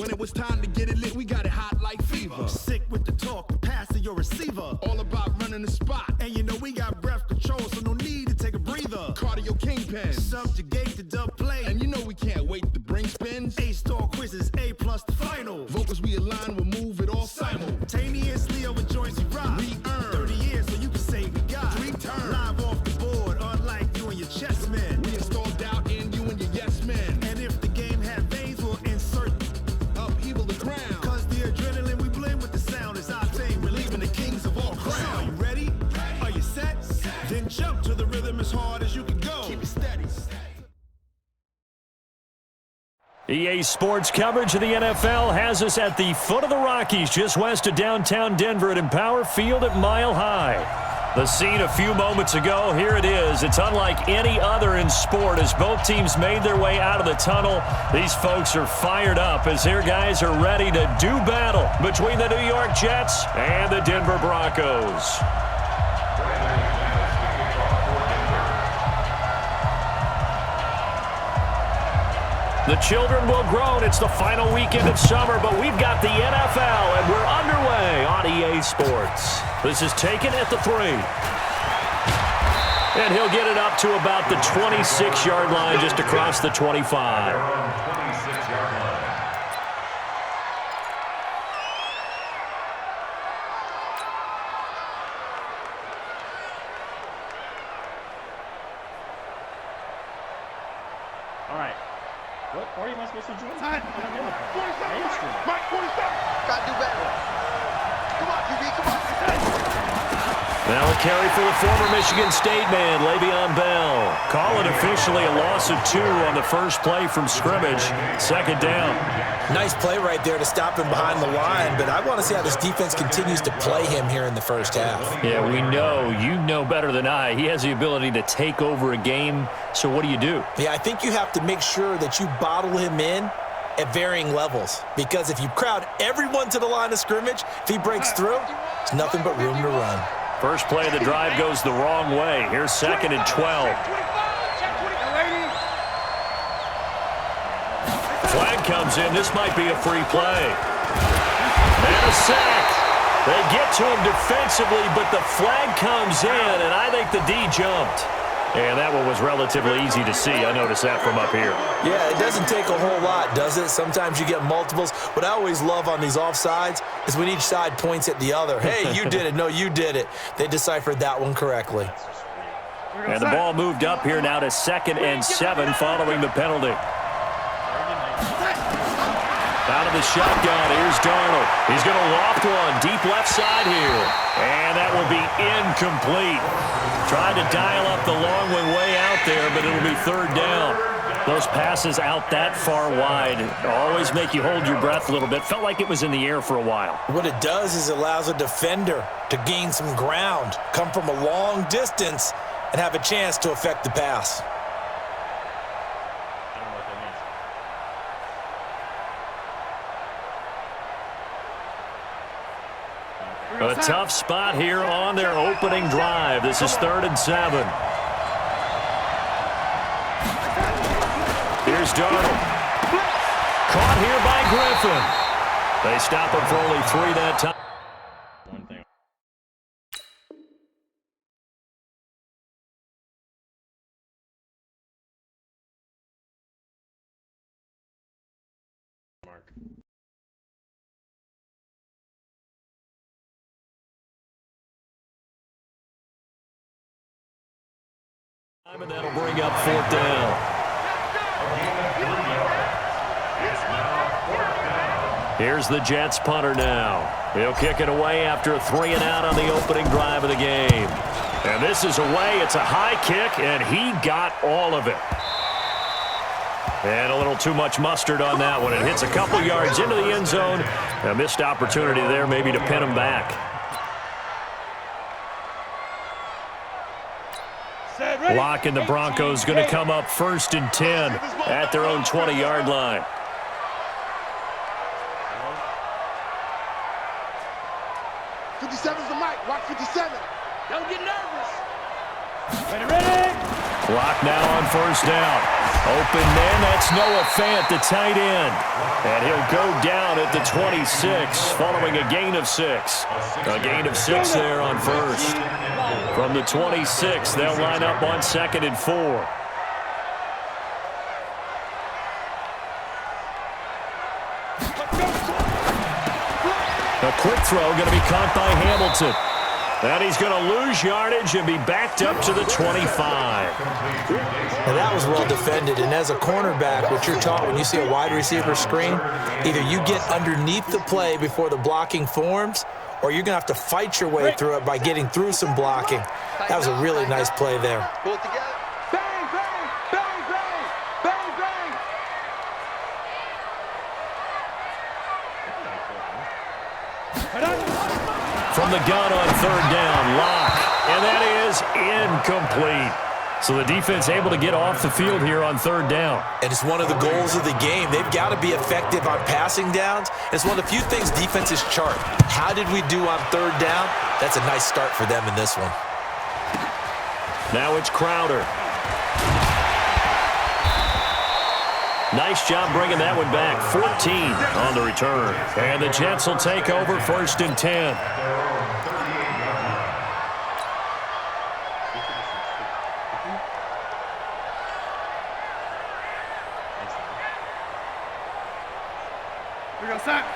When it was time to get it lit, we got it hot like fever. Sick with the talk, the pass to your receiver. All about running the spot. And you know we got breath control, so no need to take a breather. Cardio kingpin. Subjugate the dub play. And you know we can't wait to bring spins. A-star quizzes, A+ the final. Vocals we align, we'll move it all simultaneously over joints we rock. We earn 30 years, so you can say we got 3 turns. Live off the board, unlike you and your chess men. We install doubt in you and your yes men. And if the game had veins, we'll insert upheaval the crown. Cause the adrenaline we blend with the sound is our thing. We're leaving the kings of all crowns. So are you ready? Are you set? Then jump to the rhythm as hard as you can go. Keep it steady. EA Sports coverage of the NFL has us at the foot of the Rockies, just west of downtown Denver at Empower Field at Mile High. The scene a few moments ago, here it is. It's unlike any other in sport as both teams made their way out of the tunnel. These folks are fired up as their guys are ready to do battle between the New York Jets and the Denver Broncos. The children will groan. It's the final weekend of summer, but we've got the NFL, and we're underway on EA Sports. This is taken at the 3. And he'll get it up to about the 26-yard line, just across the 25. All right. What party am I supposed to join? Mike, 47. Gotta do better. Come on, QB, come on. Now a carry for the former Michigan State man, Le'Veon Bell. Call it officially a loss of 2 on the first play from scrimmage. Second down. Nice play right there to stop him behind the line, but I want to see how this defense continues to play him here in the first half. Yeah, we know. You know better than I. He has the ability to take over a game, so what do you do? Yeah, I think you have to make sure that you bottle him in at varying levels, because if you crowd everyone to the line of scrimmage, if he breaks through, there's nothing but room to run. First play of the drive goes the wrong way. Here's 2nd and 12. Flag comes in. This might be a free play. And a sack. They get to him defensively, but the flag comes in, and I think the D jumped. And that one was relatively easy to see. I noticed that from up here. Yeah, it doesn't take a whole lot, does it? Sometimes you get multiples. What I always love on these offsides is when each side points at the other. Hey, you did it. No, you did it. They deciphered that one correctly. And the ball moved up here now to 2nd and 7 following the penalty. Out of the shotgun, here's Darnold. He's going to loft one deep left side here. And that will be incomplete. Tried to dial up the long one way out there, but it'll be 3rd down. Those passes out that far wide always make you hold your breath a little bit. Felt like it was in the air for a while. What it does is it allows a defender to gain some ground, come from a long distance, and have a chance to affect the pass. A tough spot here on their opening drive. This is 3rd and 7. Here's Darnold. Caught here by Griffin. They stop him for only 3 that time. And that'll bring up 4th down. Here's the Jets punter now. He'll kick it away after a 3-and-out on the opening drive of the game. And this is away. It's a high kick, and he got all of it. And a little too much mustard on that one. It hits a couple yards into the end zone. A missed opportunity there maybe to pin him back. Lock and the Broncos going to come up 1st and 10 at their own 20-yard line. '57's the mic. Watch 57. Don't get nervous. Ready, ready. Clock now on first down. Open man, that's Noah Fant, the tight end. And he'll go down at the 26 following a gain of 6. A gain of 6 there on first. From the 26, they'll line up on 2nd and 4. A quick throw going to be caught by Hamilton. And he's going to lose yardage and be backed up to the 25. Now that was well defended, and as a cornerback, what you're taught when you see a wide receiver screen, either you get underneath the play before the blocking forms, or you're going to have to fight your way through it by getting through some blocking. That was a really nice play there. Pull it together. Bang, bang, bang, bang, bang, bang. From the gun on 3rd down, Locke. And that is incomplete. So the defense able to get off the field here on 3rd down. And it's one of the goals of the game. They've got to be effective on passing downs. It's one of the few things defenses chart. How did we do on 3rd down? That's a nice start for them in this one. Now it's Crowder. Nice job bringing that one back. 14 on the return. And the Jets will take over 1st and 10.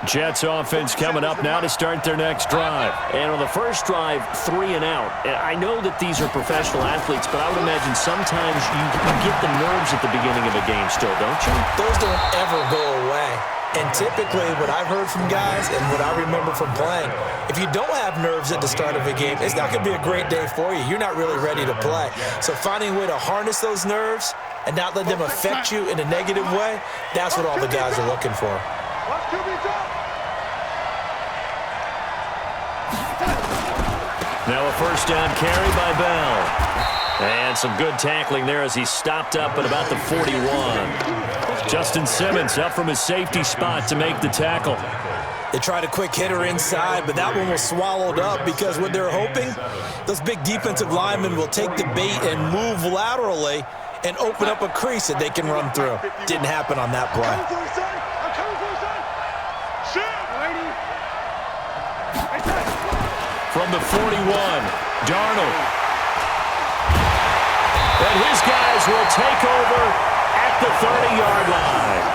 Jets offense coming up now to start their next drive. And on the first drive, 3 and out. I know that these are professional athletes, but I would imagine sometimes you get the nerves at the beginning of a game still, don't you? Those don't ever go away. And typically what I've heard from guys and what I remember from playing, if you don't have nerves at the start of a game, it's not going to be a great day for you. You're not really ready to play. So finding a way to harness those nerves and not let them affect you in a negative way, that's what all the guys are looking for. Now a first down carry by Bell. And some good tackling there as he stopped up at about the 41. Justin Simmons up from his safety spot to make the tackle. They tried a quick hitter inside, but that one was swallowed up because what they're hoping, those big defensive linemen will take the bait and move laterally and open up a crease that they can run through. Didn't happen on that play. From the 41, Darnold. And his guys will take over at the 30-yard line.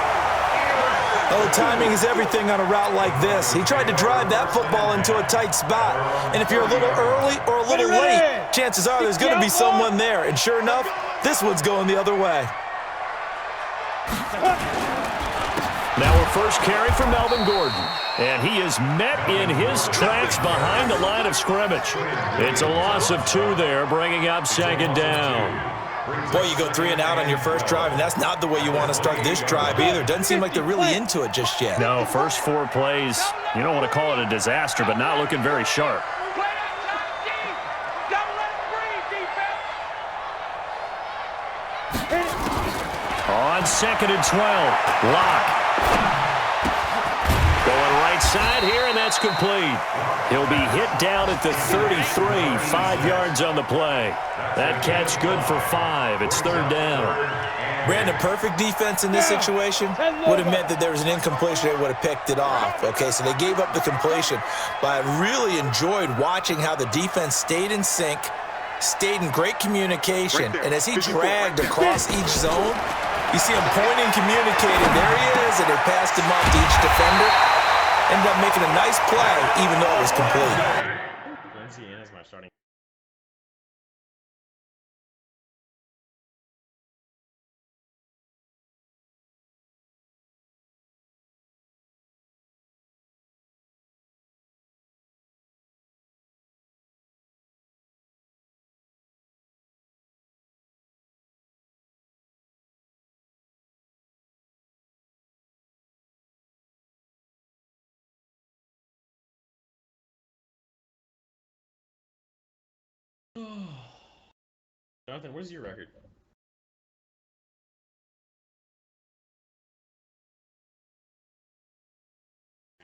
Oh, timing is everything on a route like this. He tried to drive that football into a tight spot. And if you're a little early or a little late, chances are there's going to be someone there. And sure enough, this one's going the other way. Now a first carry for Melvin Gordon. And he is met in his tracks behind the line of scrimmage. It's a loss of 2 there, bringing up 2nd down. Boy, you go 3 and out on your first drive, and that's not the way you want to start this drive either. Doesn't seem like they're really into it just yet. No, first 4 plays, you don't want to call it a disaster, but not looking very sharp. On 2nd and 12, Locke. Going right side here, and that's complete. He'll be hit down at the 33, 5 yards on the play. That catch good for 5. It's 3rd down. Brandon, perfect defense in this situation would have meant that there was an incompletion. They would have picked it off. Okay, so they gave up the completion. But I really enjoyed watching how the defense stayed in sync, stayed in great communication, and as he dragged across each zone, you see him pointing, communicating. There he is, and they passed him off to each defender. Ended up making a nice play, even though it was complete. Jonathan, where's your record?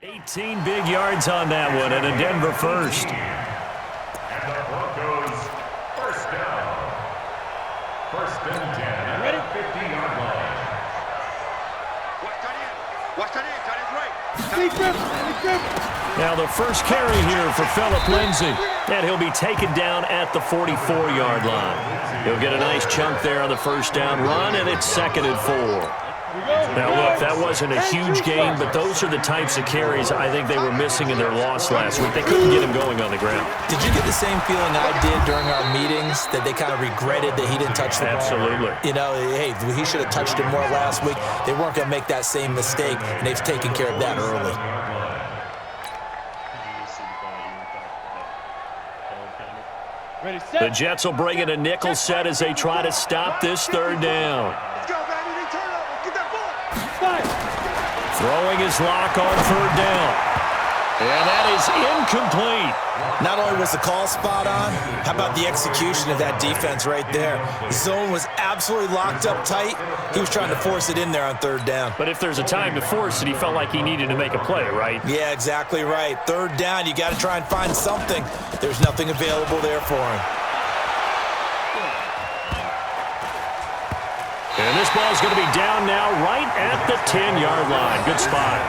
$18 big yards on that one, and a Denver first. And the Broncos first down. First Watch that in, tight end's right. Now the first carry here for Phillip Lindsay, and he'll be taken down at the 44-yard line. He'll get a nice chunk there on the first down run, and it's 2nd and 4. Now, look, that wasn't a huge gain, but those are the types of carries I think they were missing in their loss last week. They couldn't get him going on the ground. Did you get the same feeling I did during our meetings, that they kind of regretted that he didn't touch the ball? Absolutely. You know, hey, he should have touched it more last week. They weren't going to make that same mistake, and they've taken care of that early. The Jets will bring in a nickel set as they try to stop this 3rd down. Throwing his lock on 3rd down. And that is incomplete. Not only was the call spot on, how about the execution of that defense right there? The zone was absolutely locked up tight. He was trying to force it in there on 3rd down. But if there's a time to force it, he felt like he needed to make a play, right? Yeah, exactly right. 3rd down, you got to try and find something. There's nothing available there for him. And this ball's going to be down now right at the 10-yard line. Good spot.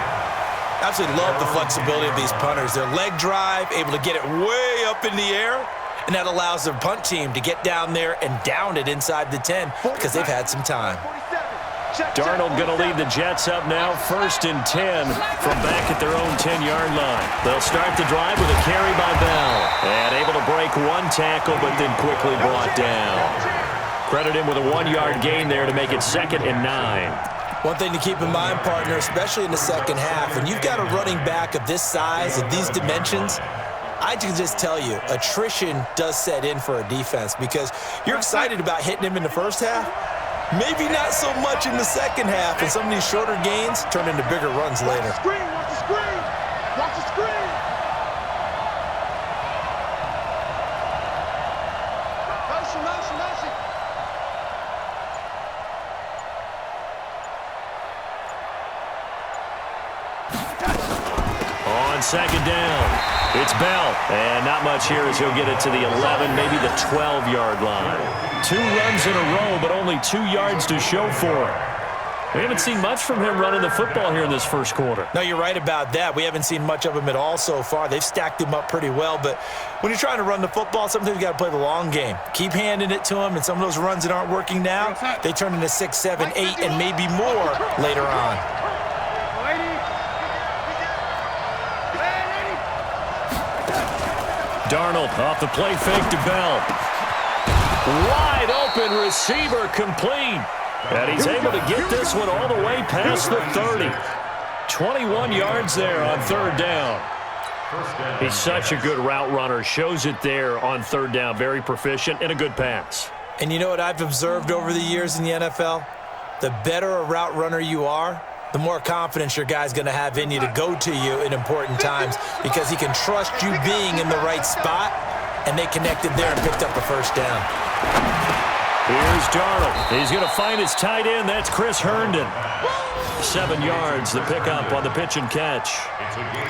Absolutely love the flexibility of these punters. Their leg drive, able to get it way up in the air, and that allows their punt team to get down there and down it inside the 10 because they've had some time. Darnold going to lead the Jets up now, 1st and 10 from back at their own 10-yard line. They'll start the drive with a carry by Bell. And able to break one tackle, but then quickly brought down. Credit him with a 1-yard gain there to make it 2nd and 9. One thing to keep in mind, partner, especially in the second half, when you've got a running back of this size, of these dimensions, I can just tell you, attrition does set in for a defense because you're excited about hitting him in the first half. Maybe not so much in the second half, and some of these shorter gains turn into bigger runs later. Watch the screen, watch the screen, watch the screen. Motion, motion, motion. On 2nd down, it's Bell. And not much here as he'll get it to the 11, maybe the 12-yard line. 2 runs in a row, but only 2 yards to show for it. We haven't seen much from him running the football here in this first quarter. No, you're right about that. We haven't seen much of him at all so far. They've stacked him up pretty well, but when you're trying to run the football, sometimes you got to play the long game. Keep handing it to him, and some of those runs that aren't working now, they turn into 6, 7, 8, and maybe more later on. Darnold off the play fake to Bell. Wide open receiver complete. And he's able to get this one all the way past the 30. 21 yards there on 3rd down. He's such a good route runner. Shows it there on 3rd down. Very proficient and a good pass. And you know what I've observed over the years in the NFL? The better a route runner you are, the more confidence your guy's going to have in you to go to you in important times because he can trust you being in the right spot, and they connected there and picked up the first down. Here's Darnold. He's going to find his tight end. That's Chris Herndon. 7 yards, the pickup on the pitch and catch.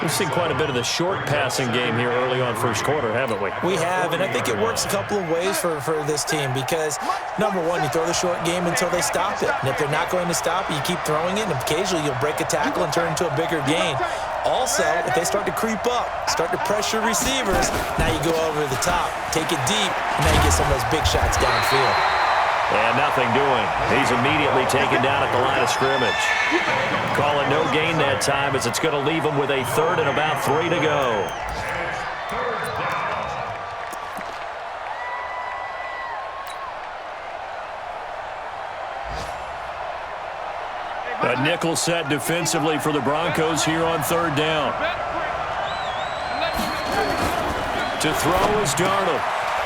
We've seen quite a bit of the short passing game here early on first quarter, haven't we? We have, and I think it works a couple of ways for this team because, number one, you throw the short game until they stop it. And if they're not going to stop it, you keep throwing it, and occasionally you'll break a tackle and turn into a bigger gain. Also, if they start to creep up, start to pressure receivers, now you go over the top, take it deep, and now you get some of those big shots downfield. And nothing doing. He's immediately taken down at the line of scrimmage. Call it no gain that time as it's going to leave him with a 3rd and about 3 to go. A nickel set defensively for the Broncos here on 3rd down. To throw is Darnold.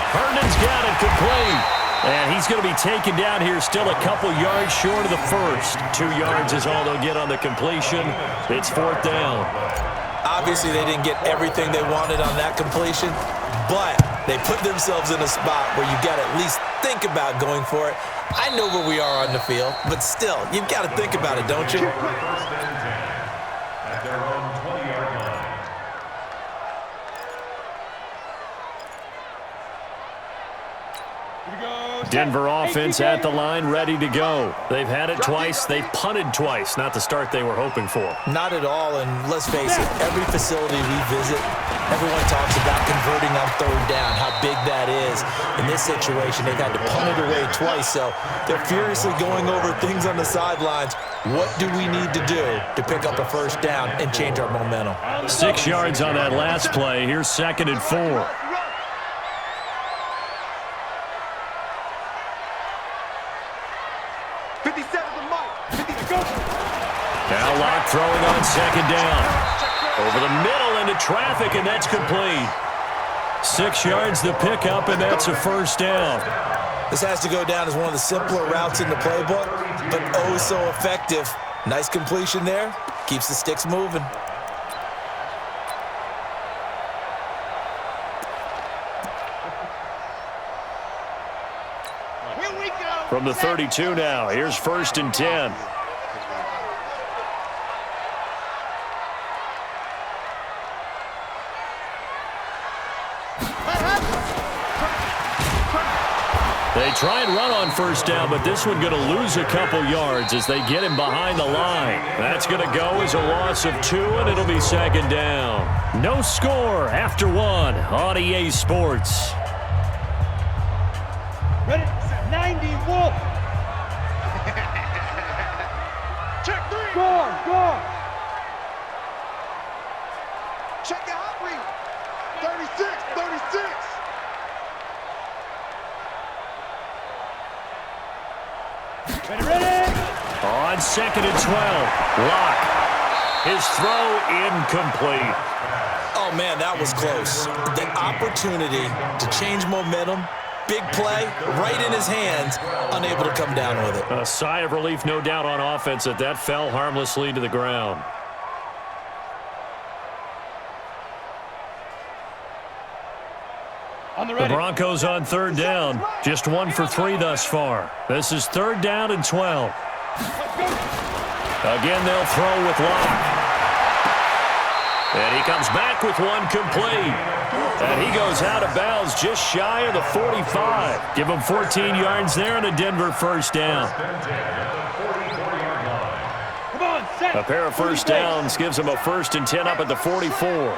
Herndon's got it complete. And he's going to be taken down here still a couple yards short of the first. 2 yards is all they'll get on the completion. It's 4th down. Obviously, they didn't get everything they wanted on that completion, but they put themselves in a spot where you got to at least think about going for it. I know where we are on the field, but still, you've got to think about it, don't you? Denver offense at the line, ready to go. They've had it twice. They've punted twice. Not the start they were hoping for. Not at all, and let's face it, every facility we visit, everyone talks about converting on third down, how big that is. In this situation, they've had to punt it away twice, so they're furiously going over things on the sidelines. What do we need to do to pick up a first down and change our momentum? 6 yards on that last play. Here's 2nd and 4. Now Locke throwing on 2nd down. Over the middle into traffic, and that's complete. 6 yards the pickup, and that's a first down. This has to go down as one of the simpler routes in the playbook, but oh so effective. Nice completion there. Keeps the sticks moving. From the 32 now, here's 1st and 10. They try and run on first down, but this one going to lose a couple yards as they get him behind the line. That's going to go as a loss of 2, and it'll be 2nd down. No score after 1 on EA Sports. Ready? 90, Wolf. Check 3. Go. Check your hot read. 36. Ready. On 2nd and 12, Locke. His throw incomplete. Oh, man, that was close. The opportunity to change momentum, big play, right in his hands, unable to come down with it. A sigh of relief, no doubt, on offense that fell harmlessly to the ground. The Broncos on 3rd down. Just 1 for 3 thus far. This is 3rd down and 12. Again, they'll throw with Locke. And he comes back with one complete. And he goes out of bounds just shy of the 45. Give him 14 yards there and a Denver first down. A pair of first downs gives him a 1st and 10 up at the 44.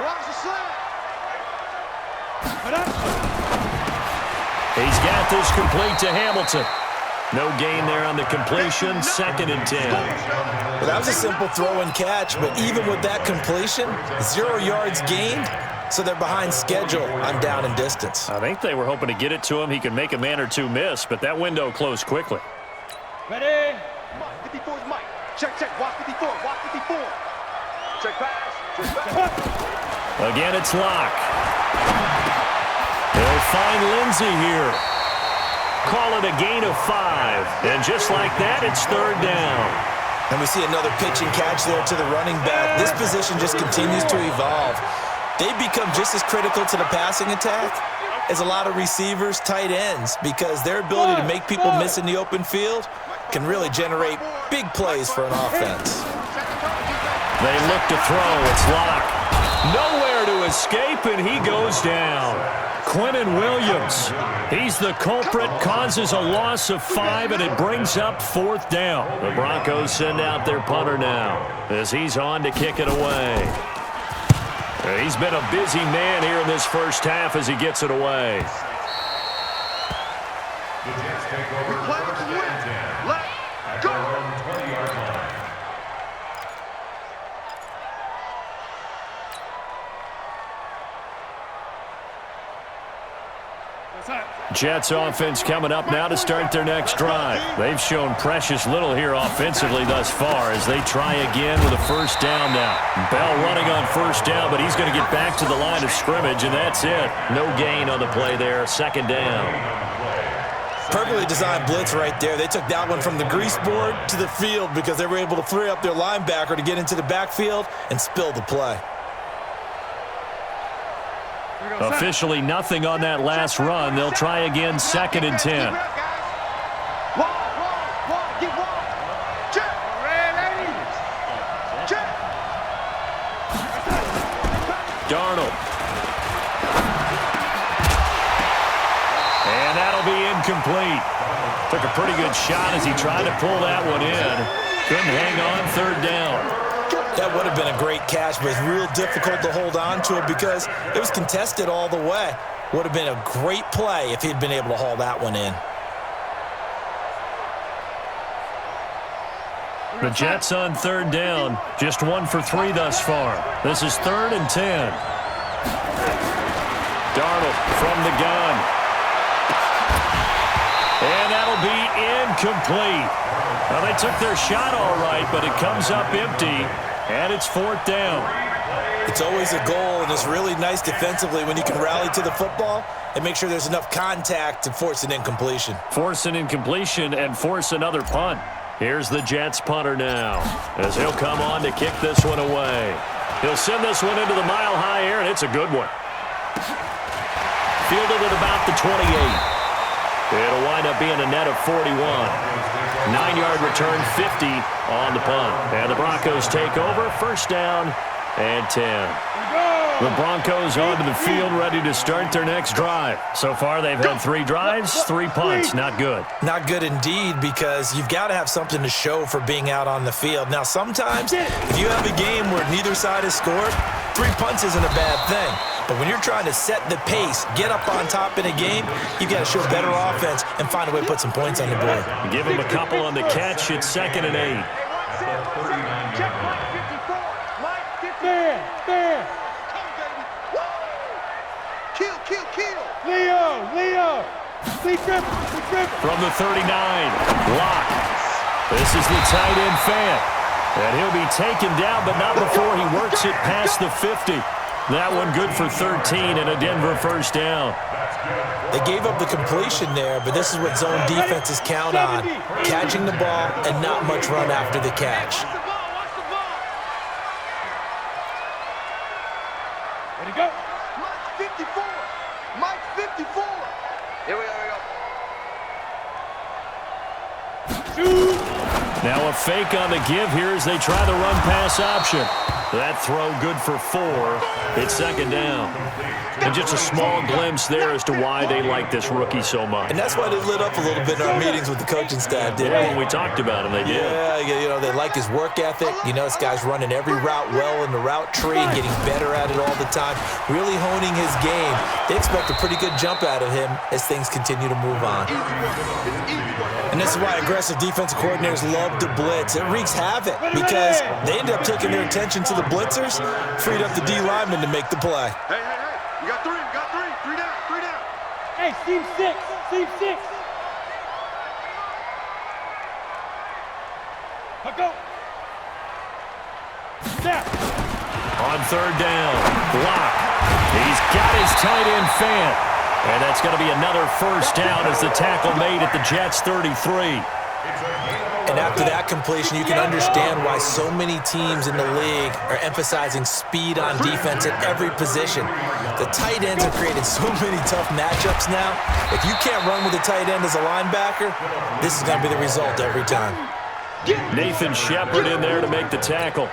He's got this complete to Hamilton. No gain there on the completion, 2nd and 10. Well, that was a simple throw and catch, but even with that completion, 0 yards gained, so they're behind schedule on down and distance. I think they were hoping to get it to him. He could make a man or two miss, but that window closed quickly. Ready? Mike, 54 is Mike. Check. Watch 54. Check pass. Again, it's Locke. They'll find Lindsey here. Call it a gain of 5. And just like that, it's 3rd down. And we see another pitch and catch there to the running back. This position just continues to evolve. They've become just as critical to the passing attack as a lot of receivers, tight ends, because their ability to make people miss in the open field can really generate big plays for an offense. They look to throw. It's Locke. Nowhere to escape, and he goes down. Quentin Williams, he's the culprit, causes a loss of 5, and it brings up 4th down. The Broncos send out their punter now as he's on to kick it away. He's been a busy man here in this first half as he gets it away. Let's go. Jets offense coming up now to start their next drive. They've shown precious little here offensively thus far as they try again with a first down now. Bell running on first down, but he's going to get back to the line of scrimmage, and that's it. No gain on the play there, 2nd down. Perfectly designed blitz right there. They took that one from the grease board to the field because they were able to free up their linebacker to get into the backfield and spill the play. Officially nothing on that last run. They'll try again, 2nd and 10. Darnold. And that'll be incomplete. Took a pretty good shot as he tried to pull that one in. Couldn't hang on third down. That would have been a great catch, but it's real difficult to hold on to it because it was contested all the way. Would have been a great play if he'd been able to haul that one in. The Jets on third down. Just 1 for 3 thus far. This is 3rd and 10. Darnold from the gun. And that'll be incomplete. Well, they took their shot all right, but it comes up empty, and it's 4th down. It's always a goal, and it's really nice defensively when you can rally to the football and make sure there's enough contact to force an incompletion. Force an incompletion and force another punt. Here's the Jets punter now, as he'll come on to kick this one away. He'll send this one into the mile-high air, and it's a good one. Fielded at about the 28. It'll wind up being a net of 41. 9-yard return, 50 on the punt. And the Broncos take over, 1st down and 10. The Broncos onto the field, ready to start their next drive. So far, they've had 3 drives, 3 punts. Not good. Not good indeed, because you've got to have something to show for being out on the field. Now, sometimes, if you have a game where neither side has scored, 3 punts isn't a bad thing. But when you're trying to set the pace, get up on top in a game, you've got to show better offense and find a way to put some points on the board. Give him a couple on the catch. It's 2nd and 8. Check Mike 54. Mike 54. There. Kill. Leo. Lee Tripper. From the 39, Locke. This is the tight end fan. And he'll be taken down, but not before he works it past the 50. That one good for 13 and a Denver 1st down. They gave up the completion there, but this is what zone defenses count on. Catching the ball and not much run after the catch. Watch the ball. Ready to go. Mike 54. Here we go. Shoot. Now a fake on the give here as they try the run-pass option. That throw good for 4. It's 2nd down. And just a small glimpse there as to why they like this rookie so much. And that's why they lit up a little bit in our meetings with the coaching staff, didn't Yeah, they? when we talked about him, they did. Yeah, they like his work ethic. This guy's running every route well in the route tree and getting better at it all the time, really honing his game. They expect a pretty good jump out of him as things continue to move on. And this is why aggressive defensive coordinators love to blitz. It wreaks havoc because they end up taking their attention to the blitzers, freed up the D lineman to make the play. Hey. You got 3. 3 down. Hey, Steve 6. Go. Snap. On 3rd down, Locke. He's got his tight end fan. And that's going to be another 1st down as the tackle made at the Jets 33. And after that completion, you can understand why so many teams in the league are emphasizing speed on defense at every position. The tight ends have created so many tough matchups now. If you can't run with a tight end as a linebacker, this is going to be the result every time. Nathan Shepard in there to make the tackle.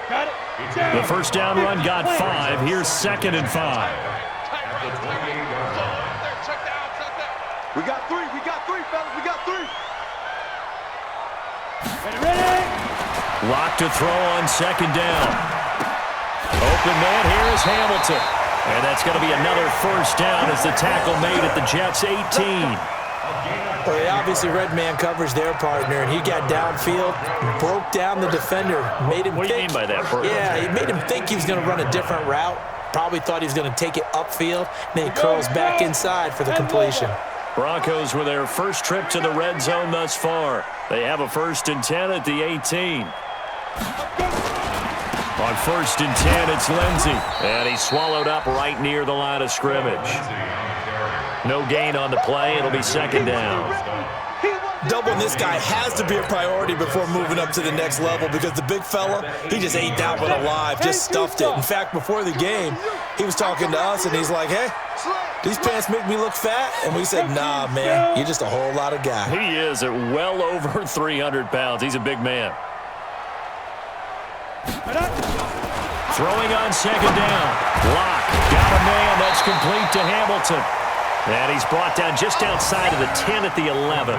The 1st down run got 5. Here's 2nd and 5. We got 3, fellas. We got 3. Ready. Locke to throw on 2nd down. Open man here is Hamilton. And that's going to be another 1st down as the tackle made at the Jets 18. Well, they obviously read man coverage their partner, and he got downfield, broke down the defender, made him What do you think. mean by that, Bert? Yeah, he made him think he was going to run a different route. Probably thought he was going to take it upfield. Then he curls back inside for the completion. Broncos with their first trip to the red zone thus far. They have a 1st and 10 at the 18. On 1st and 10, it's Lindsey. And he's swallowed up right near the line of scrimmage. No gain on the play. It'll be 2nd down. Doubling this guy has to be a priority before moving up to the next level because the big fella, he just ate that one alive, just stuffed it. In fact, before the game, he was talking to us, and he's like, hey, these pants make me look fat? And we said, nah, man, you're just a whole lot of guy. He is at well over 300 pounds. He's a big man. Throwing on 2nd down. Locke got a man. That's complete to Hamilton. And he's brought down just outside of the 10 at the 11.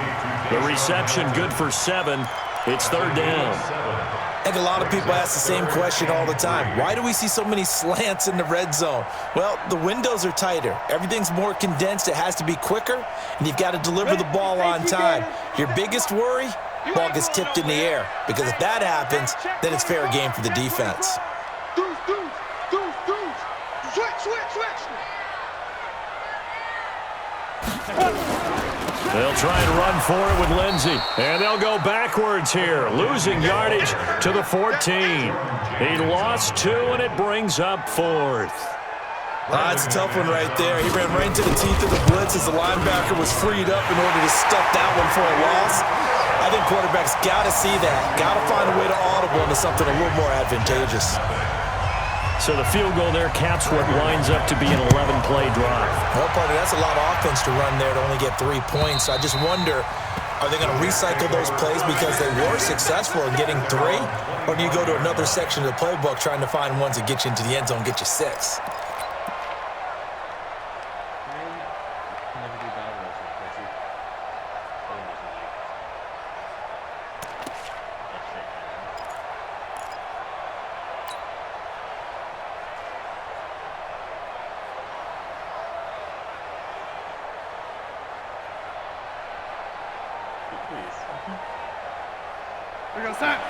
The reception good for 7. It's third down. I think a lot of people ask the same question all the time. Why do we see so many slants in the red zone? Well, the windows are tighter. Everything's more condensed. It has to be quicker, and you've got to deliver the ball on time. Your biggest worry? Ball gets tipped in the air. Because if that happens, then it's fair game for the defense. They'll try and run for it with Lindsey. And they'll go backwards here, losing yardage to the 14. He lost 2, and it brings up 4th. That's a tough one right there. He ran right into the teeth of the blitz as the linebacker was freed up in order to stuff that one for a loss. I think quarterbacks got to see that. Got to find a way to audible into something a little more advantageous. So the field goal there caps what winds up to be an 11-play drive. Well, partner, that's a lot of offense to run there to only get 3 points. I just wonder, are they going to recycle those plays because they were successful in getting 3? Or do you go to another section of the playbook trying to find ones that get you into the end zone and get you 6?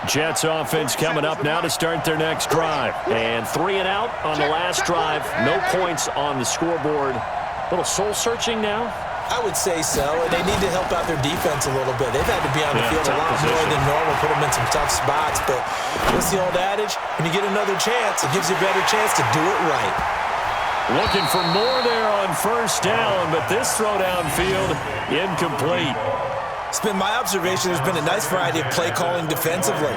Jets offense coming up now to start their next drive. And 3 and out on the last drive. No points on the scoreboard. A little soul-searching now? I would say so, and they need to help out their defense a little bit. They've had to be on the field a lot more than normal, put them in some tough spots. But what's the old adage? When you get another chance, it gives you a better chance to do it right. Looking for more there on first down, but this throw downfield, incomplete. It's been my observation there's been a nice variety of play calling defensively.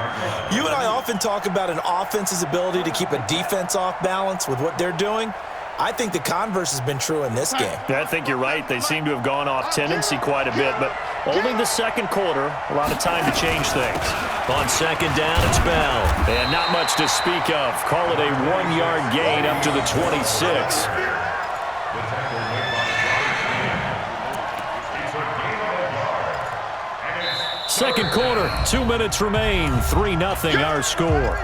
You and I often talk about an offense's ability to keep a defense off balance with what they're doing. I think the converse has been true in this game. I think you're right. They seem to have gone off tendency quite a bit, but only the second quarter, a lot of time to change things. On second down, it's Bell. And not much to speak of. Call it a 1-yard gain up to the 26. Second quarter, 2 minutes remain. 3-0 our score.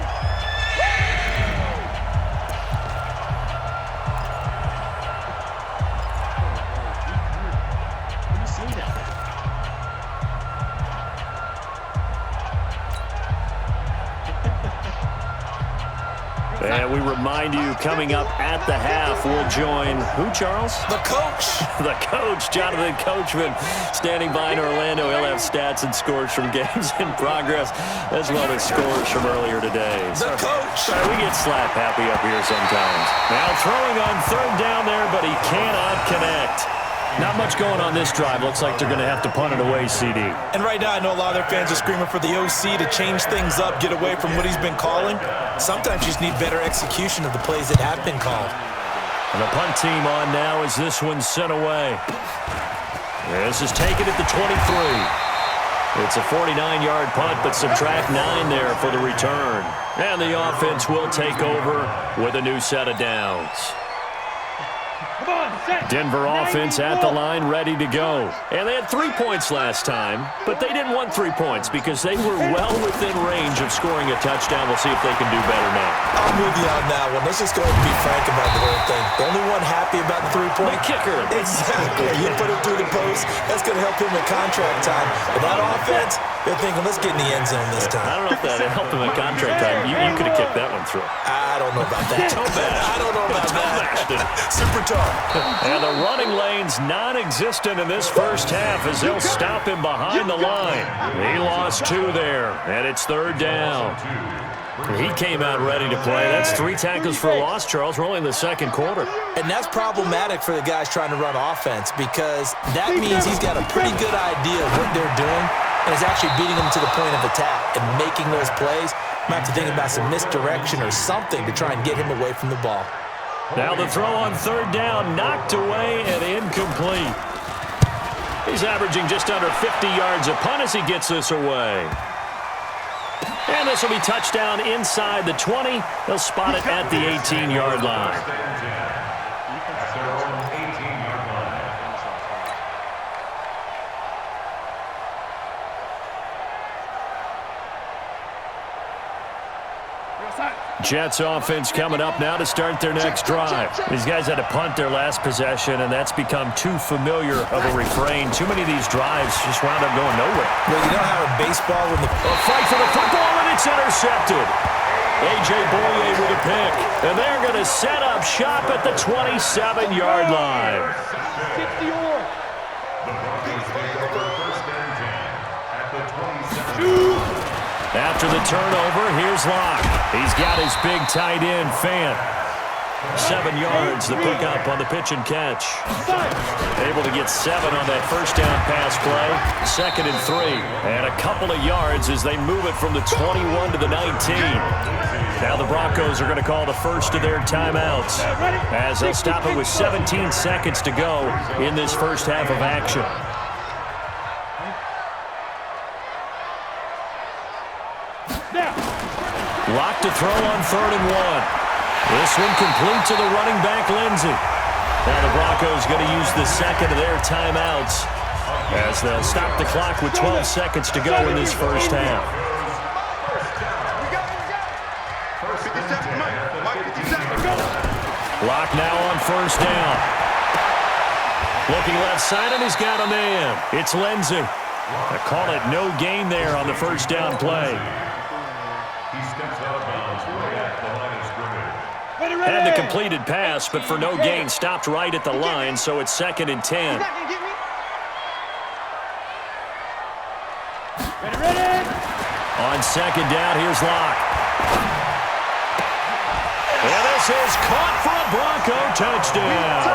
And we remind you, coming up at the half, we'll join who, Charles? The coach. The coach, Jonathan Coachman, standing by in Orlando. He'll have stats and scores from games in progress, as well as scores from earlier today. The coach. We get slap happy up here sometimes. Now throwing on third down there, but he cannot connect. Not much going on this drive. Looks like they're going to have to punt it away, CD. And right now, I know a lot of their fans are screaming for the OC to change things up, get away from what he's been calling. Sometimes you just need better execution of the plays that have been called. And the punt team on now as this one's sent away. This is taken at the 23. It's a 49-yard punt, but subtract 9 there for the return. And the offense will take over with a new set of downs. Denver offense at the line, ready to go. And they had 3 points last time, but they didn't want 3 points because they were well within range of scoring a touchdown. We'll see if they can do better now. I'm with you on that one. Let's just go ahead and be frank about the whole thing. The only one happy about the 3-point kicker. Exactly. You put it through the post. That's going to help him in contract time. But that offense, they're thinking, let's get in the end zone this time. I don't know if that helped him in contract time. You could have kicked that one through. I don't know about that. I don't know about that. Super tough. And the running lane's non-existent in this first half as they'll stop him behind the line. He lost 2 there, and it's third down. He came out ready to play. That's 3 tackles for a loss, Charles. We're only in the second quarter. And that's problematic for the guys trying to run offense because that means he's got a pretty good idea of what they're doing and is actually beating them to the point of attack and making those plays. Might have to think about some misdirection or something to try and get him away from the ball. Now the throw on third down, knocked away and incomplete. He's averaging just under 50 yards a punt as he gets this away. And this will be touchdown inside the 20. They'll spot it at the 18-yard line. Jets offense coming up now to start their next drive. These guys had to punt their last possession, and that's become too familiar of a refrain. Too many of these drives just wound up going nowhere. Well, you know how in baseball when the fight for the football, and it's intercepted. A.J. Boye with a pick, and they're going to set up shop at the 27-yard line. After the turnover, here's Locke. He's got his big tight end, Fant. 7 yards, the pickup on the pitch and catch. Able to get 7 on that first down pass play. 2nd and 3. And a couple of yards as they move it from the 21 to the 19. Now the Broncos are going to call the first of their timeouts as they'll stop it with 17 seconds to go in this first half of action. Lock to throw on 3rd and 1. This one complete to the running back, Lindsey. Now the Broncos going to use the second of their timeouts as they'll stop the clock with 12 seconds to go in this first half. Lock now on 1st down. Looking left side, and he's got a man. It's Lindsey. I call it no gain there on the first down play. Had the completed pass, but for no gain, stopped right at the line, so it's 2nd and 10. On 2nd down, here's Locke. And this is caught for a Bronco touchdown.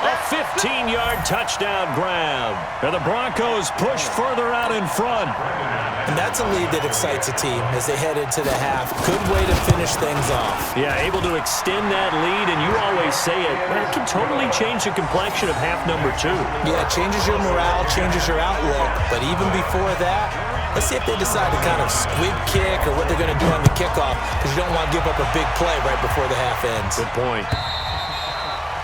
A 15-yard touchdown grab. And the Broncos push further out in front. And that's a lead that excites a team as they head into the half. Good way to finish things off. Yeah, able to extend that lead, and you always say it, that can totally change the complexion of half number 2. Yeah, it changes your morale, changes your outlook. But even before that, let's see if they decide to kind of squib kick or what they're going to do on the kickoff, because you don't want to give up a big play right before the half ends. Good point.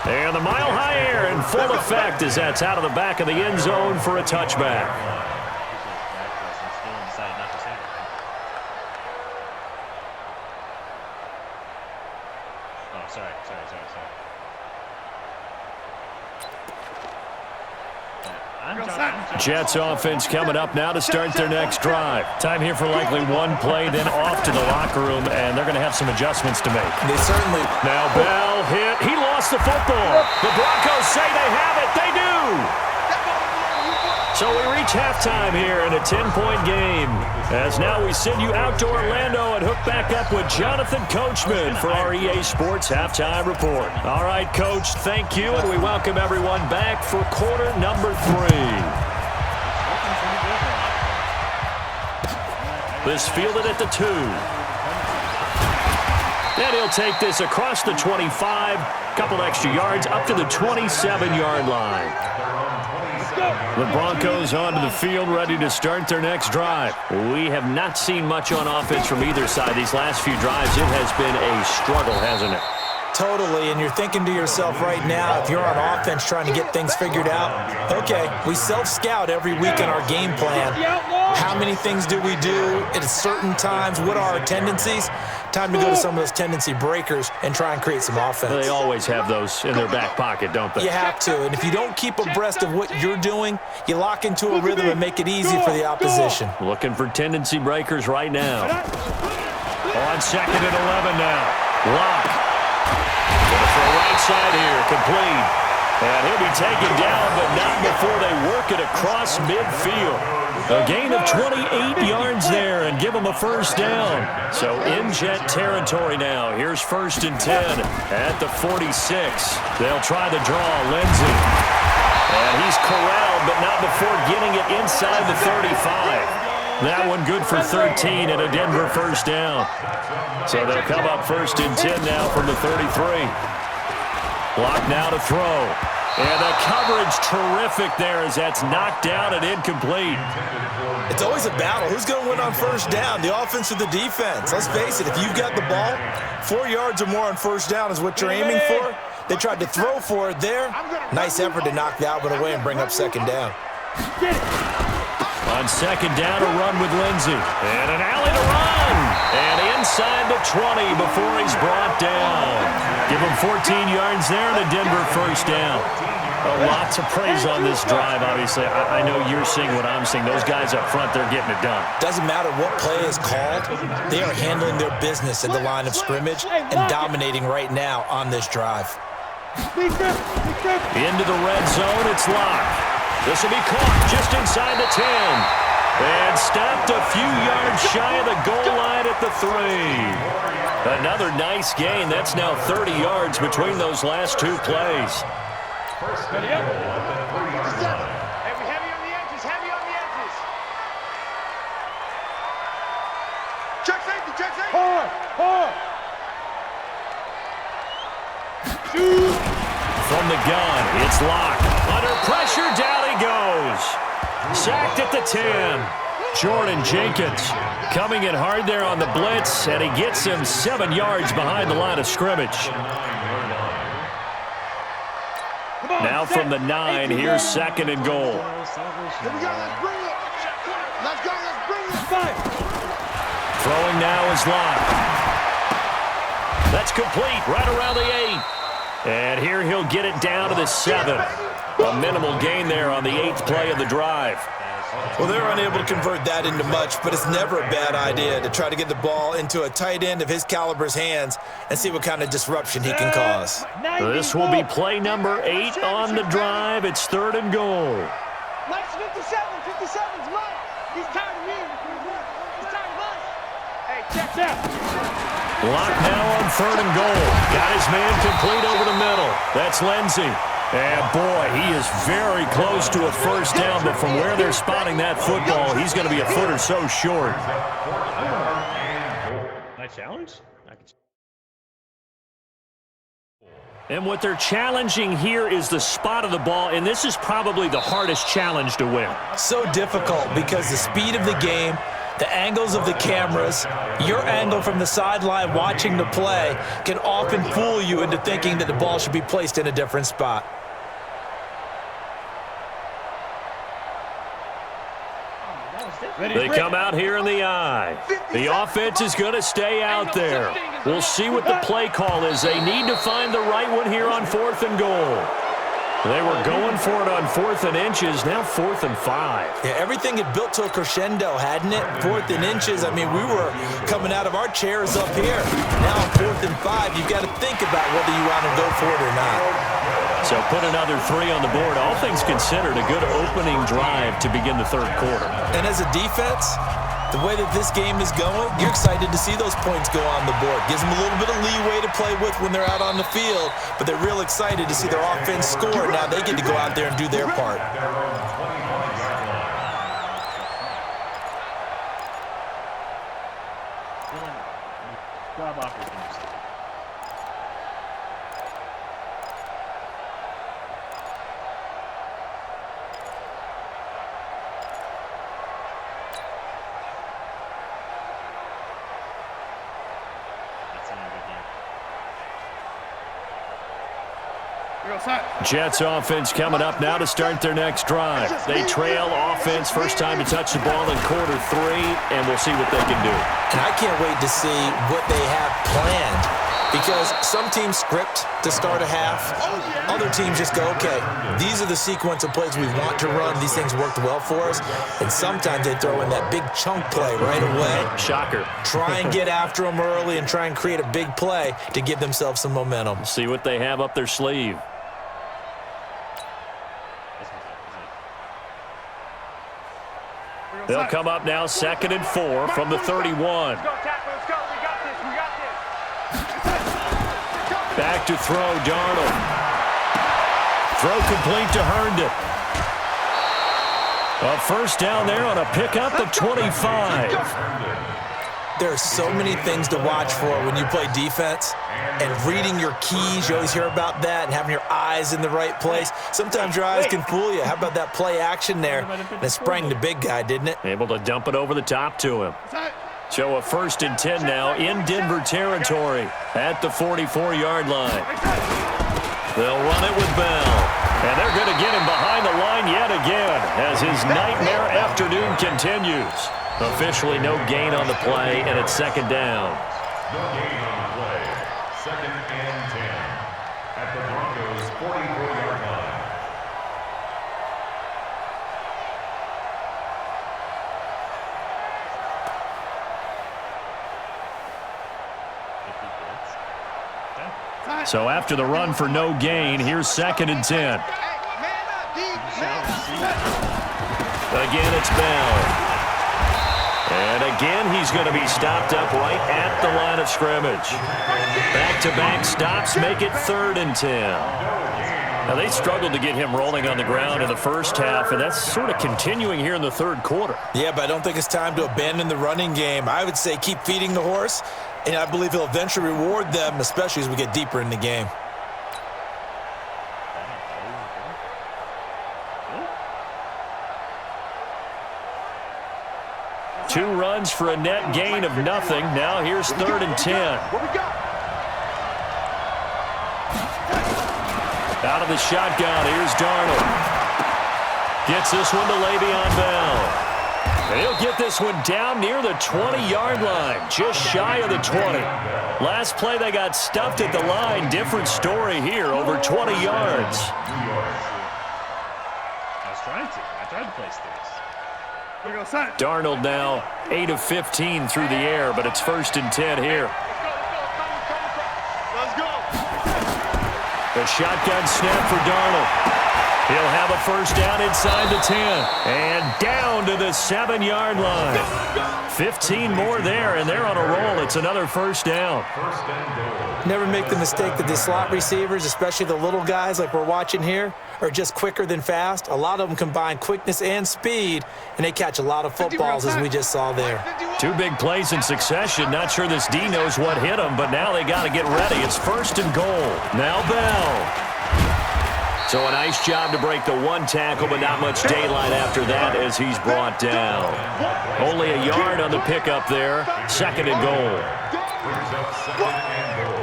And the mile-high air in full effect as that's out of the back of the end zone for a touchback. Jets offense coming up now to start their next drive. Time here for likely one play, then off to the locker room, and they're going to have some adjustments to make. They certainly... Now Bell hit. He lost the football. The Broncos say they have it. They do. So we reach halftime here in a 10-point game. As now we send you out to Orlando and hook back up with Jonathan Coachman for our EA Sports Halftime Report. All right, Coach, thank you, and we welcome everyone back for quarter number 3. This fielded at the 2. And he'll take this across the 25, couple extra yards, up to the 27-yard line. The Broncos onto the field, ready to start their next drive. We have not seen much on offense from either side. These last few drives, it has been a struggle, hasn't it? Totally, and you're thinking to yourself right now, if you're on offense trying to get things figured out, okay, we self-scout every week in our game plan. How many things do we do at certain times? What are our tendencies? Time to go to some of those tendency breakers and try and create some offense. They always have those in their back pocket, don't they? You have to, and if you don't keep abreast of what you're doing, you lock into a rhythm and make it easy for the opposition. Looking for tendency breakers right now. On 2nd and 11 now. Lock. Going for a right side here, complete. And he'll be taken down, but not before they work it across midfield. A gain of 28 yards there and give them a first down. So in Jet territory now. Here's 1st and 10 at the 46. They'll try the draw, Lindsey. And he's corralled, but not before getting it inside the 35. That one good for 13 and a Denver first down. So they'll come up 1st and 10 now from the 33. Block now to throw. And the coverage terrific there as that's knocked down and incomplete. It's always a battle. Who's going to win on 1st down, the offense or the defense? Let's face it, if you've got the ball, 4 yards or more on 1st down is what you're aiming for. They tried to throw for it there. Nice effort to knock that one away and bring up 2nd down. On second down, a run with Lindsey. And an alley to run. And inside the 20 before he's brought down. Give him 14 yards there and a Denver first down. Lots of praise on this drive, obviously. I know you're seeing what I'm seeing. Those guys up front, they're getting it done. Doesn't matter what play is called. They are handling their business at the line of scrimmage and dominating right now on this drive. Into the red zone, it's locked. This will be caught just inside the 10. And stopped a few yards shy of the goal line at the 3. Another nice gain. That's now 30 yards between those last two plays. Heavy on the edges, heavy on the edges. Check safety, check safety. Hard. Shoot. From the gun, it's locked. Under pressure, down he goes. Sacked at the 10. Jordan Jenkins coming in hard there on the blitz, and he gets him 7 yards behind the line of scrimmage. Now from the 9, here's second and goal. Here we go, let's bring it. Let's go, let's bring it. Throwing now is locked. That's complete, right around the 8. And here he'll get it down to the 7. A minimal gain there on the 8th play of the drive. Well, they're unable to convert that into much, but it's never a bad idea to try to get the ball into a tight end of his caliber's hands and see what kind of disruption he can cause. This will be play number 8 on the drive. It's third and goal. Mike's 57's mine. He's tired of me. He's tired of us. Hey, check that. Locked now on third and goal. Got his man complete over the middle. That's Lindsey. And boy, he is very close to a first down, but from where they're spotting that football, he's going to be a foot or so short. Nice challenge. And what they're challenging here is the spot of the ball, and this is probably the hardest challenge to win. So difficult because the speed of the game, the angles of the cameras, your angle from the sideline watching the play can often fool you into thinking that the ball should be placed in a different spot. They come out here in the eye. The offense is going to stay out there. We'll see what the play call is. They need to find the right one here on 4th and goal. They were going for it on 4th and inches, now 4th and 5. Yeah, everything had built to a crescendo, hadn't it? 4th and inches, I mean, we were coming out of our chairs up here. Now on 4th and 5, you've got to think about whether you want to go for it or not. So put another 3 on the board. All things considered, a good opening drive to begin the third quarter. And as a defense, the way that this game is going, you're excited to see those points go on the board. Gives them a little bit of leeway to play with when they're out on the field, but they're real excited to see their offense score. Now they get to go out there and do their part. Jets offense coming up now to start their next drive. They trail offense, first time to touch the ball in quarter 3, and we'll see what they can do. And I can't wait to see what they have planned, because some teams script to start a half. Other teams just go, okay, these are the sequence of plays we want to run. These things worked well for us. And sometimes they throw in that big chunk play right away. Shocker. Try and get after them early and try and create a big play to give themselves some momentum. See what they have up their sleeve. They'll come up now, 2nd and 4 from the 31. Let's go, tackle, let's go. We got this. Back to throw, Darnold. Throw complete to Herndon. A first down there on a pickup at 25. There are so many things to watch for when you play defense, and reading your keys, you always hear about that, and having your eyes in the right place. Sometimes your eyes can fool you. How about that play action there? And it sprang the big guy, didn't it? Able to dump it over the top to him. So a 1st and 10 now in Denver territory at the 44-yard line. They'll run it with Bell. And they're going to get him behind the line yet again as his nightmare afternoon continues. Officially no gain on the play, and it's second down. No gain on the play. Second and 10 at the Broncos' 44-yard line. So after the run for no gain, here's second and 10. Again, it's Bell. And again, he's going to be stopped up right at the line of scrimmage. Back-to-back stops make it third and 10. Now, they struggled to get him rolling on the ground in the first half, and that's sort of continuing here in the third quarter. Yeah, but I don't think it's time to abandon the running game. I would say keep feeding the horse, and I believe he'll eventually reward them, especially as we get deeper in the game. Two runs for a net gain of nothing. Now here's third and 10. Out of the shotgun, here's Darnold. Gets this one to Le'Veon Bell. And he'll get this one down near the 20-yard line, just shy of the 20. Last play, they got stuffed at the line. Different story here, over 20 yards. I tried to place this. Darnold now 8 of 15 through the air, but it's first and 10 here. Let's go. The shotgun snap for Darnold. He'll have a first down inside the 10. And down to the 7-yard line. 15 more there, and they're on a roll. It's another first down. Never make the mistake that the slot receivers, especially the little guys like we're watching here, are just quicker than fast. A lot of them combine quickness and speed, and they catch a lot of footballs, as we just saw there. Two big plays in succession. Not sure this D knows what hit them, but now they got to get ready. It's first and goal. Now Bell. So a nice job to break the one tackle, but not much daylight after that as he's brought down. Only a yard on the pickup there. Second and goal. Brings up second and goal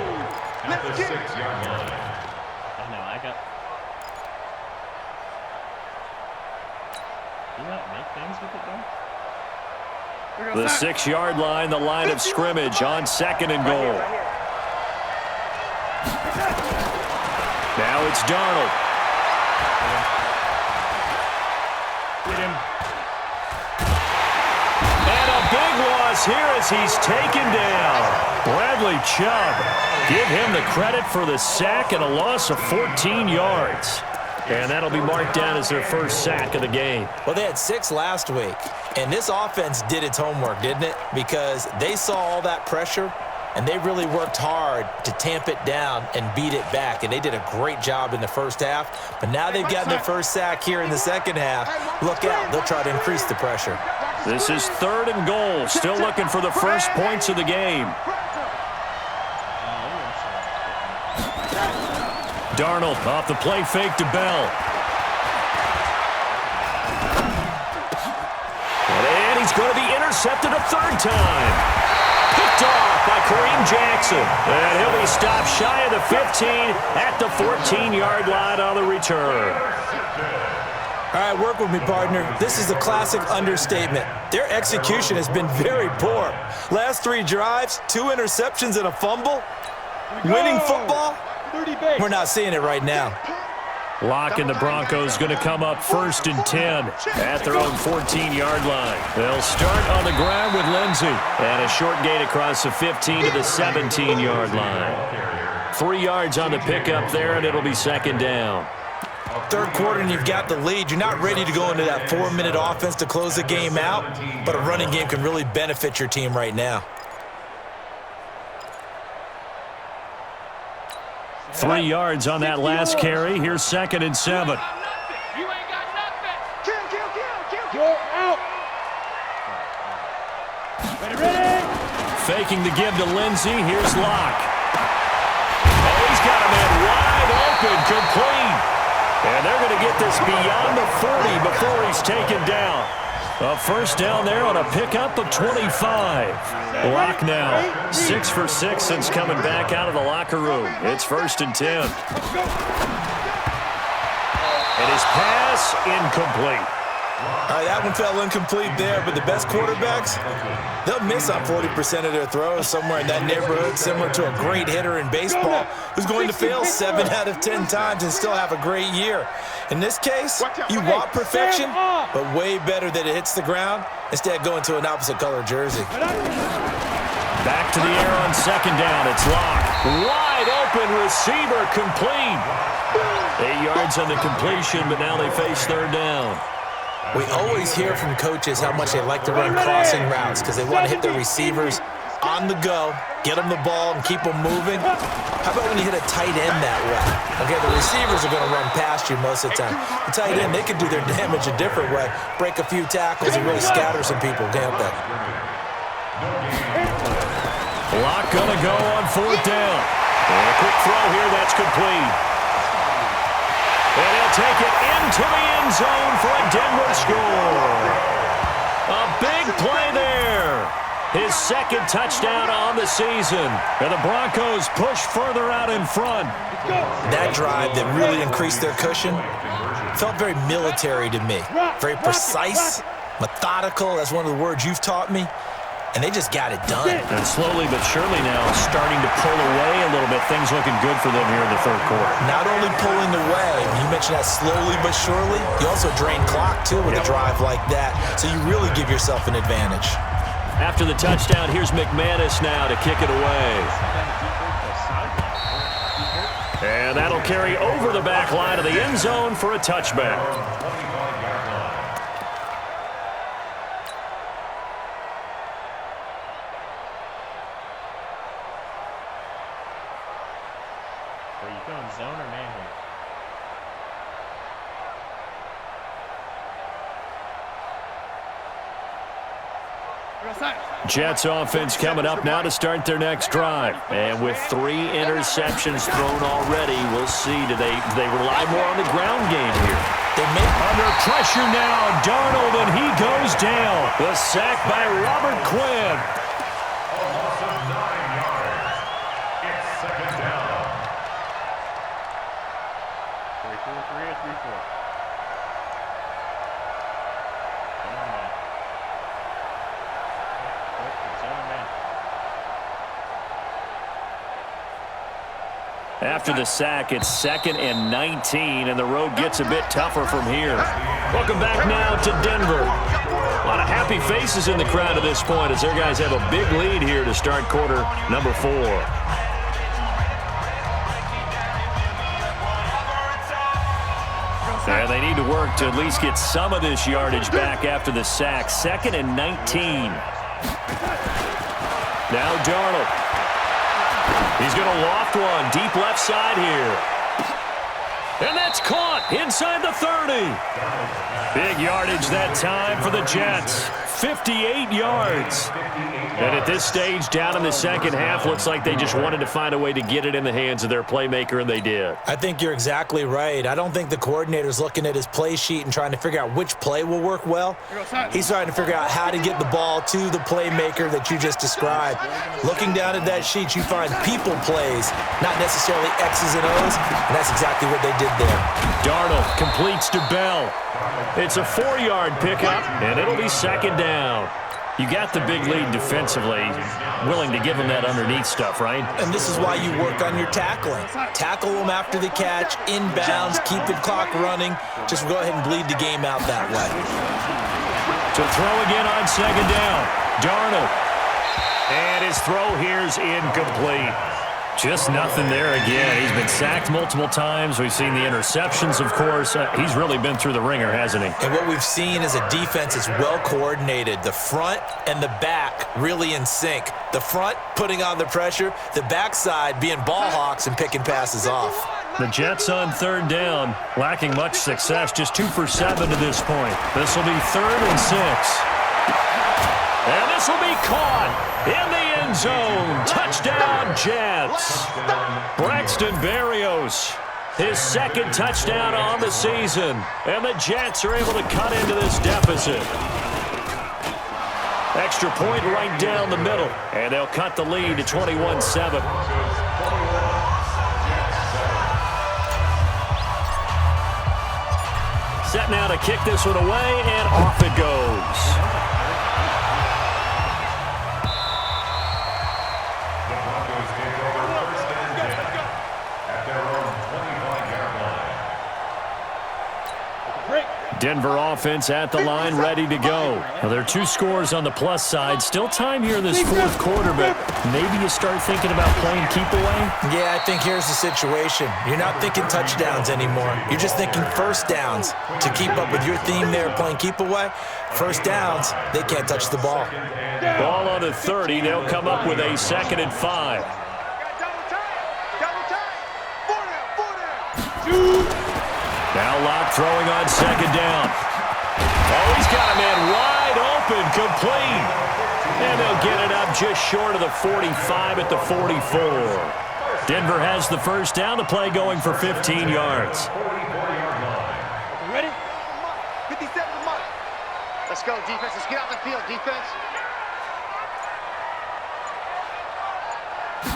at the 6-yard line. I know, I got... Do you not make things with it, though? The 6-yard line, the line of scrimmage on second and goal. Now it's Darnold. Get him. And a big loss here as he's taken down. Bradley Chubb. Give him the credit for the sack and a loss of 14 yards. And that'll be marked down as their first sack of the game. Well, they had 6 last week, and this offense did its homework, didn't it? Because they saw all that pressure, and they really worked hard to tamp it down and beat it back. And they did a great job in the first half. But now they've gotten their first sack here in the second half. Look out. They'll try to increase the pressure. This is third and goal. Still looking for the first points of the game. Darnold off the play fake to Bell. And he's going to be intercepted a third time. Picked off by Kareem Jackson. And he'll be stopped shy of the 15 at the 14-yard line on the return. All right, work with me, partner. This is a classic understatement. Their execution has been very poor. Last 3 drives, 2 interceptions and a fumble. Winning football? We're not seeing it right now. Lock and the Broncos going to come up first and 10 at their own 14-yard line. They'll start on the ground with Lindsey. And a short gain across the 15 to the 17-yard line. 3 yards on the pickup there, and it'll be second down. Third quarter and you've got the lead. You're not ready to go into that 4-minute offense to close the game out, but a running game can really benefit your team right now. 3 yards on that last carry. Here's second and 7. You ain't got nothing. Kill. Out. Ready. Faking the give to Lindsey. Here's Locke. Oh, he's got a man wide open, complete. And they're going to get this beyond the 40 before he's taken down. A first down there on a pickup of 25. Lock now, 6 for 6 since coming back out of the locker room. It's 1st and 10. And his pass incomplete. All right, that one fell incomplete there, but the best quarterbacks, they'll miss on 40% of their throws, somewhere in that neighborhood, similar to a great hitter in baseball who's going to fail 7 out of 10 times and still have a great year. In this case, you want perfection, but way better that it hits the ground instead of going to an opposite color jersey. Back to the air on 2nd down. It's locked. Wide open receiver, complete. 8 yards on the completion, but now they face 3rd down. We always hear from coaches how much they like to run crossing routes because they want to hit their receivers on the go, get them the ball, and keep them moving. How about when you hit a tight end that way? Okay, the receivers are going to run past you most of the time. The tight end, they can do their damage a different way, break a few tackles, and really scatter some people, can't they? Lock going to go on 4th down. And a quick throw here, that's complete. And he'll take it into the end zone for a Denver score. A big play there. His 2nd touchdown on the season. And the Broncos push further out in front. That drive that really increased their cushion felt very military to me. Very precise, methodical. That's one of the words you've taught me. And they just got it done. And slowly but surely now starting to pull away a little bit. Things looking good for them here in the 3rd quarter. Not only pulling away, you mentioned that slowly but surely, you also drain clock, too, with a drive like that. So you really give yourself an advantage. After the touchdown, here's McManus now to kick it away. And that'll carry over the back line of the end zone for a touchback. Are you going zone or man here? Jets offense coming up now to start their next drive. And with 3 interceptions thrown already, we'll see. Do they rely more on the ground game here? They may Under pressure now, Darnold, and he goes down. The sack by Robert Quinn. Loss of 9 yards. It's 2nd down. 3-4-3 or 3-4? After the sack, it's 2nd and 19, and the road gets a bit tougher from here. Welcome back now to Denver. A lot of happy faces in the crowd at this point as their guys have a big lead here to start quarter number 4. And they need to work to at least get some of this yardage back after the sack. 2nd and 19. Now Darnold. He's going to loft one deep left side here. And that's caught inside the 30. Big yardage that time for the Jets. 58 yards. And at this stage, down in the 2nd half, looks like they just wanted to find a way to get it in the hands of their playmaker, and they did. I think you're exactly right. I don't think the coordinator's looking at his play sheet and trying to figure out which play will work well. He's trying to figure out how to get the ball to the playmaker that you just described. Looking down at that sheet, you find people plays, not necessarily X's and O's, and that's exactly what they did there. Darnold completes to Bell. It's a 4-yard pickup, and it'll be 2nd down. You got the big lead defensively, willing to give them that underneath stuff, right? And this is why you work on your tackling. Tackle them after the catch, inbounds, keep the clock running. Just go ahead and bleed the game out that way. To throw again on 2nd down, Darnold. And his throw here's incomplete. Just nothing there again. He's been sacked multiple times. We've seen the interceptions, of course. He's really been through the ringer, hasn't he? And what we've seen is a defense that's well coordinated. The front and the back really in sync. The front putting on the pressure, the backside being ball hawks and picking passes off. The Jets on 3rd down, lacking much success, just 2 for 7 to this point. This will be 3rd and 6. And this will be caught in the end zone. Touchdown, Jets. Braxton Berrios, his 2nd touchdown on the season. And the Jets are able to cut into this deficit. Extra point right down the middle. And they'll cut the lead to 21-7. Set now to kick this one away, and off it goes. The Broncos take over first and 10 at their own 25-yard line. Denver offense at the line, ready to go. Now, there are 2 scores on the plus side. Still time here in this fourth quarter, but maybe you start thinking about playing keep away? Yeah, I think here's the situation. You're not thinking touchdowns anymore. You're just thinking first downs. To keep up with your theme there, playing keep away, first downs, they can't touch the ball. Ball on the 30. They'll come up with a 2nd and 5. Now Locke throwing on 2nd down. Oh, he's got a man wide open, complete. And they'll get it up just short of the 45 at the 44. Denver has the first down. The play going for 15 yards. Ready? 57 a month. Let's go, defense. Let's get out the field, defense.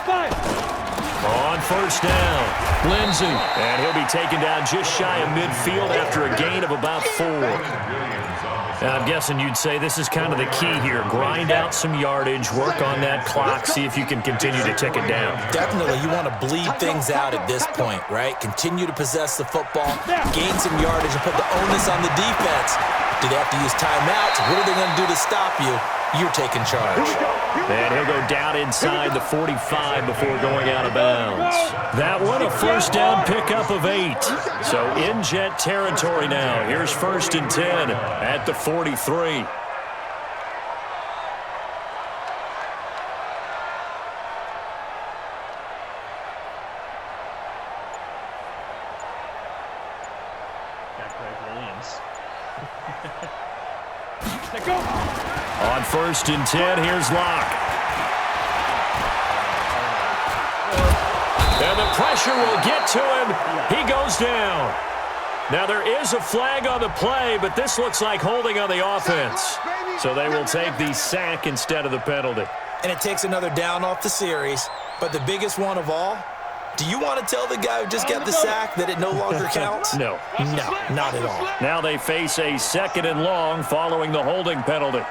5. On first down, Lindsey. And he'll be taken down just shy of midfield after a gain of about 4. Now, I'm guessing you'd say this is kind of the key here. Grind out some yardage, work on that clock, see if you can continue to tick it down. Definitely, you want to bleed things out at this point, right? Continue to possess the football, gain some yardage, and put the onus on the defense. Do they have to use timeouts? What are they going to do to stop you? You're taking charge. And he'll go down inside the 45 before going out of bounds. That one, a first down pickup of 8. So in Jet territory now. Here's 1st and 10 at the 43. On 1st and 10, here's Locke. And the pressure will get to him. He goes down. Now, there is a flag on the play, but this looks like holding on the offense. So they will take the sack instead of the penalty. And it takes another down off the series. But the biggest one of all, do you want to tell the guy who just got the sack that it no longer counts? No. No, not at all. Now they face a 2nd and long following the holding penalty.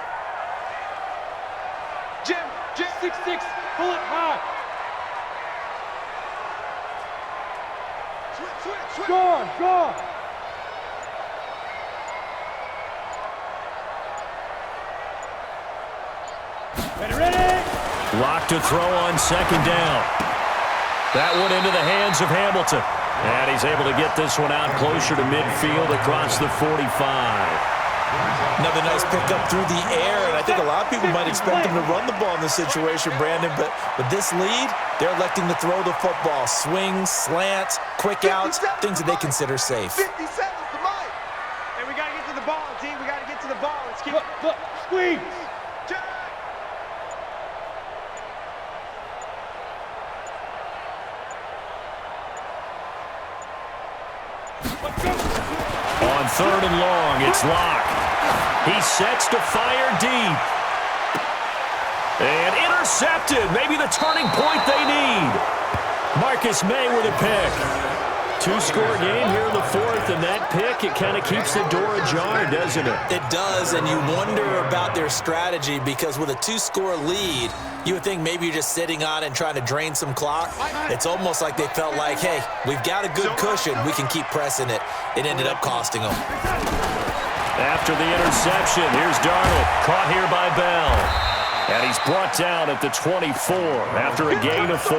Jim, 6-6, pull it high. Switch. Go. Ready. Locke to throw on 2nd down. That one into the hands of Hamilton. And he's able to get this one out closer to midfield across the 45. Another nice pickup through the air, and I think a lot of people might expect them to run the ball in this situation, Brandon, but with this lead, they're electing to throw the football. Swings, slants, quick outs, things that they consider safe. 57 to mine. And we got to get to the ball, team. We got to get to the ball. Let's keep look, squeeze. On 3rd and long, it's Locke. He sets to fire deep. And intercepted. Maybe the turning point they need. Marcus May with a pick. 2-score game here in the 4th, and that pick, it kind of keeps the door ajar, doesn't it? It does, and you wonder about their strategy because with a 2-score lead, you would think maybe you're just sitting on it and trying to drain some clock. It's almost like they felt like, hey, we've got a good cushion. We can keep pressing it. It ended up costing them. After the interception, here's Darnold, caught here by Bell. And he's brought down at the 24 after a gain of 4.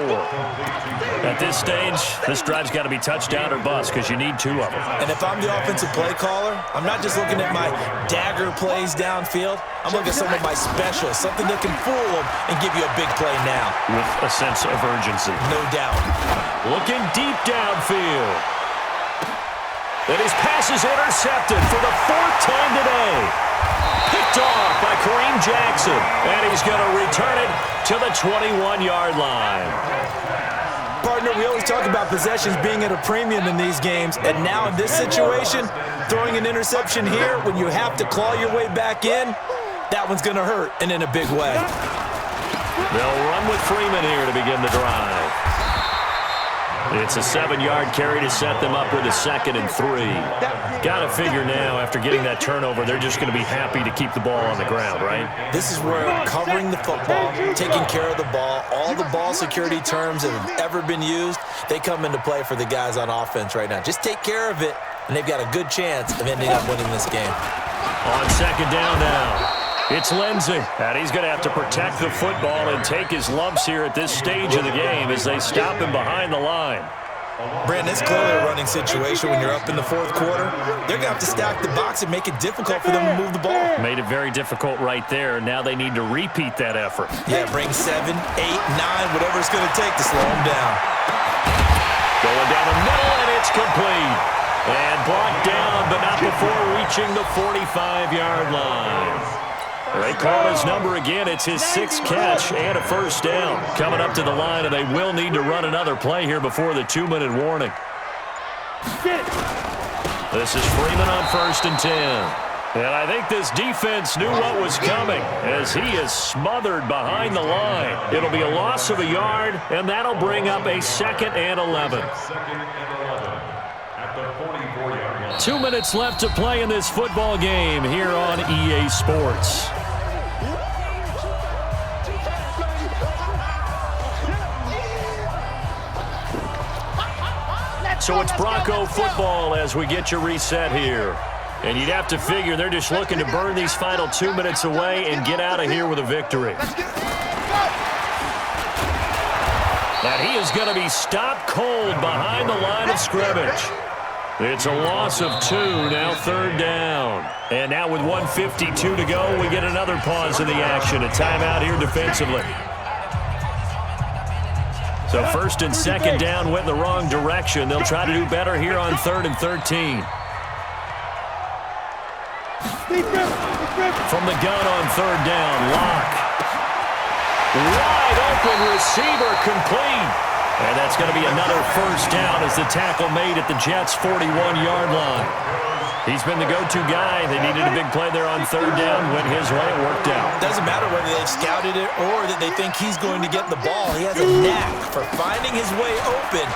At this stage, this drive's got to be touchdown or bust because you need 2 of them. And if I'm the offensive play caller, I'm not just looking at my dagger plays downfield. I'm looking at some of my specials, something that can fool them and give you a big play now. With a sense of urgency. No doubt. Looking deep downfield. And his pass is intercepted for the 4th time today. Picked off by Kareem Jackson. And he's going to return it to the 21-yard line. Partner, we always talk about possessions being at a premium in these games. And now in this situation, throwing an interception here when you have to claw your way back in, that one's going to hurt, and in a big way. They'll run with Freeman here to begin the drive. It's a 7-yard carry to set them up with a 2nd and 3. Got to figure now, after getting that turnover, they're just going to be happy to keep the ball on the ground, right? This is where covering the football, taking care of the ball, all the ball security terms that have ever been used, they come into play for the guys on offense right now. Just take care of it, and they've got a good chance of ending up winning this game. On 2nd down now. It's Lindsey, and he's going to have to protect the football and take his lumps here at this stage of the game as they stop him behind the line. Brandon, it's clearly a running situation when you're up in the 4th quarter. They're going to have to stack the box and make it difficult for them to move the ball. Made it very difficult right there. Now they need to repeat that effort. Yeah, bring 7, 8, 9, whatever it's going to take to slow them down. Going down the middle, and it's complete. And blocked down, but not before reaching the 45-yard line. They call his number again. It's his 6th catch and a 1st down. Coming up to the line, and they will need to run another play here before the 2-minute warning. This is Freeman on 1st and 10. And I think this defense knew what was coming as he is smothered behind the line. It'll be a loss of a yard, and that'll bring up a 2nd and 11. 2nd and 11 at the 44-yard line. 2 minutes left to play in this football game here on EA Sports. So it's Bronco football as we get you reset here. And you'd have to figure they're just looking to burn these final 2 minutes away and get out of here with a victory. And he is going to be stopped cold behind the line of scrimmage. It's a loss of 2, now 3rd down. And now with 1:52 to go, we get another pause in the action. A timeout here defensively. So 1st and 2nd down went in the wrong direction. They'll try to do better here on 3rd and 13. From the gun on 3rd down, Locke. Wide open receiver complete. And that's going to be another 1st down as the tackle made at the Jets' 41-yard line. He's been the go-to guy. They needed a big play there on 3rd down. Went his way. It worked out. Doesn't matter whether they've scouted it or that they think he's going to get the ball. He has a knack for finding his way open